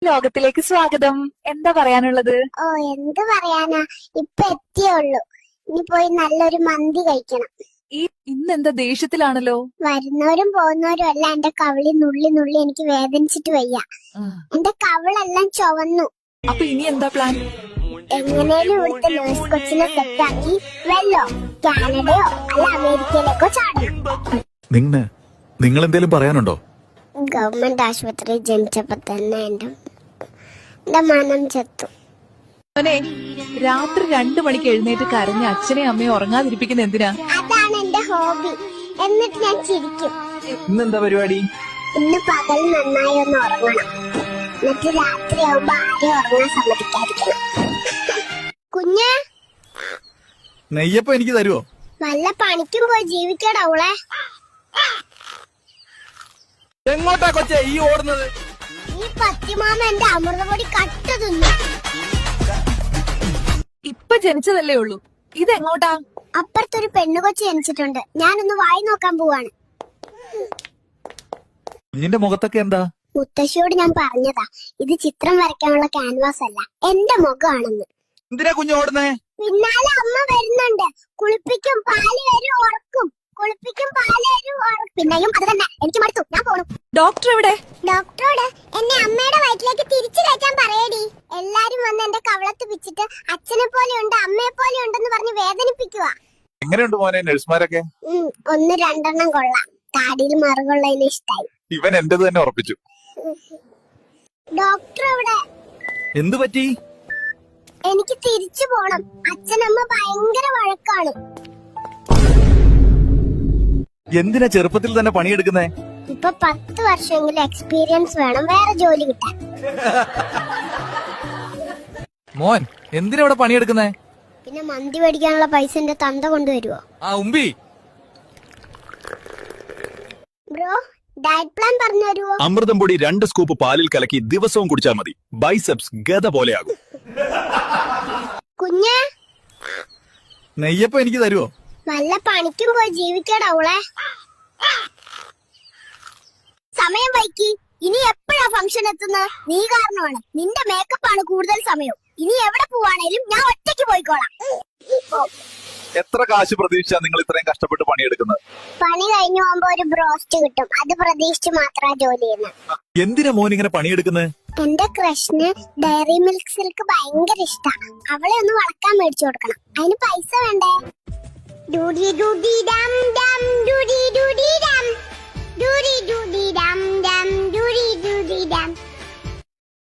ലോകത്തിലേക്ക് സ്വാഗതം. എന്താ പറയാനുള്ളത്? ഓ, എന്ത് പറയാനാ, ഇപ്പൊ എത്തിയുള്ളൂ. ഇനി പോയി നല്ലൊരു മന്തി കഴിക്കണം. ഇന്നെന്താ ദേഷ്യത്തിലാണല്ലോ? വരുന്നവരും പോകുന്നവരും എല്ലാം എന്റെ കവിളി നുള്ളി നുള്ളി എനിക്ക് വേദനിച്ചിട്ട് വയ്യ. എന്റെ കവിളെല്ലാം ചുവന്നു. അപ്പൊ ഇനി എന്താ പ്ലാൻ? എങ്ങനെയും ഇവിടുത്തെ നേഴ്സ് കൊച്ചിനെ സെറ്റാക്കി വെല്ലോ കാനഡയോ അല്ല അമേരിക്കയിലേക്കോ ചാടണം. നിങ്ങൾ എന്തേലും പറയാനുണ്ടോ? ഗവൺമെന്റ് ആശുപത്രി ജനിച്ചപ്പോ തന്നെ എന്റെ മനം ചത്തു. രാത്രി 2 മണിക്ക് എഴുന്നേറ്റ് കരഞ്ഞ അച്ഛനെയും അമ്മയും ഉറങ്ങാതിരിപ്പിക്കുന്ന എന്തിനാ? അതാണ് എന്റെ ഹോബി. എന്നിട്ട് ഞാൻ ചിരിക്കും. ഇന്നെന്താ പരിപാടി? ഇന്ന് പകൽ നന്നായി ഒന്ന് ഉറങ്ങണം. എന്നിട്ട് രാത്രി ആവുമ്പോ ആരും ഉറങ്ങാൻ സമ്മതിക്കാതിരിക്കണം. കുഞ്ഞ്, നെയ്യപ്പം എനിക്ക് തരുവോ? വല്ല പണിക്കും പോയി ജീവിക്കടാ അവളെ. എങ്ങോട്ടാ കൊച്ചേ ഈ ഓടുന്നത്? ഈ പത്തിമാമ എന്റെ അമൃതപൊടി കട്ട് തിന്നു. ഇപ്പൊ ജനിച്ചതല്ലേ ഉള്ളൂ, ഇതെങ്ങോട്ടാ? അപ്പുറത്തൊരു പെണ്ണുകൊച്ചു ജനിച്ചിട്ടുണ്ട്. ഞാനൊന്ന് വായി നോക്കാൻ പോവാണ്. കുഞ്ഞിന്റെ മുഖത്തൊക്കെ എന്താ? മുത്തശ്ശിയോട് ഞാൻ പറഞ്ഞതാ, ഇത് ചിത്രം വരയ്ക്കാനുള്ള ക്യാൻവാസ് അല്ല, എന്റെ മുഖമാണെന്ന്. എന്തിനാ കുഞ്ഞ് ഓടുന്നേ? പിന്നാലെ അമ്മ വരുന്നുണ്ട്. കുളിപ്പിക്കും, പാല് വരും, ഉറക്കും. കുളിപ്പിക്കും, പാല് വരും, ഉറക്കും. പിന്നെയും അത് തന്നെ. എനിക്ക് മടുത്തു, ഞാൻ പോണു. ഡോക്ടർ എവിടെ? ഡോക്ടറോട് എന്നെ അമ്മയുടെ വയറ്റിലേക്ക് തിരിച്ചു കയറ്റാൻ പറയടി. എല്ലാരും വന്ന് എന്റെ കവളത്ത് പിച്ചിട്ട് അച്ഛനെ പോലെയുണ്ട് അമ്മയെ പോലെ ഉണ്ടെന്ന് പറഞ്ഞ് വേദനിപ്പിക്കുക. എങ്ങനെയുണ്ട് മോനെ നഴ്സുമാരൊക്കെ? 1-2 കൊള്ളാം. താടിയിൽ മറുകൊള്ളതിന് ഇഷ്ടായി. ഇവൻ എന്റേത് തന്നെ ഉറപ്പിച്ചു. ഡോക്ടർ എവിടെ? എന്തു പറ്റി? എനിക്ക് തിരിച്ചു പോണം. അച്ഛനമ്മ ഭയങ്കര വഴക്കാണ്. എന്തിനാ ചെറുപ്പത്തിൽ തന്നെ പണിയെടുക്കുന്നേ? ഇപ്പൊ 10 വർഷമെങ്കിലും എക്സ്പീരിയൻസ് വേണം വേറെ ജോലി കിട്ടാൻ. മോൻ എന്തിനാ ഇവിടെ പണിയെടുക്കുന്നേ? പിന്നെ മന്തി മേടിക്കാനുള്ള പൈസ എന്റെ തന്ത കൊണ്ടുവരുവോ? ആ ഉമ്പി. ബ്രോ, ഡയറ്റ് പ്ലാൻ പറഞ്ഞു തരുവോ? അമൃതം പൊടി 2 സ്കൂപ്പ് പാലിൽ കലക്കി ദിവസവും കുടിച്ചാൽ മതി. ബൈസെപ്സ് ഗദ പോലെയാകും. കുഞ്ഞ്, നെയ്യപ്പം എനിക്ക് തരുവോ? വല്ല പണിക്കും പോയി ജീവിക്കടാ അവളെ. സമയം വൈകി. ഇനി എപ്പോഴാ ഫംഗ്ഷൻ എത്തുന്നത്? നീ കാരണമാണ്. നിന്റെ മേക്കപ്പ് ആണ് കൂടുതൽ സമയം. ഇനി എവിടെ പോവാണേലും ഞാൻ ഒറ്റയ്ക്ക് പോയിക്കോളാം. എത്ര കാശ് പ്രതീക്ഷിച്ചാ നിങ്ങൾ ഇത്രയും കഷ്ടപ്പെട്ട് പണിയെടുക്കുന്നത്? പണി കഴിഞ്ഞു പോകുമ്പോ ഒരു ബ്രോസ്റ്റ് കിട്ടും. അത് പ്രതീക്ഷിച്ച് മാത്രമാ ജോലി ചെയ്യുന്നത്. എന്തിനാ മോൻ ഇങ്ങനെ പണിയെടുക്കുന്നത്? എന്റെ ക്രഷിന് ഡയറി മിൽക്ക് സിൽക്ക് ഭയങ്കര ഇഷ്ടാ. അവളെ ഒന്ന് വളക്കാൻ മേടിച്ചു കൊടുക്കണം. അതിന് പൈസ വേണ്ടേ? ഡൂഡി ഡൂഡി ഡം ഡം ഡൂഡി ഡൂഡി ഡം ഡൂഡി ഡൂഡി ഡം ഡം ഡൂഡി ഡൂഡി ഡം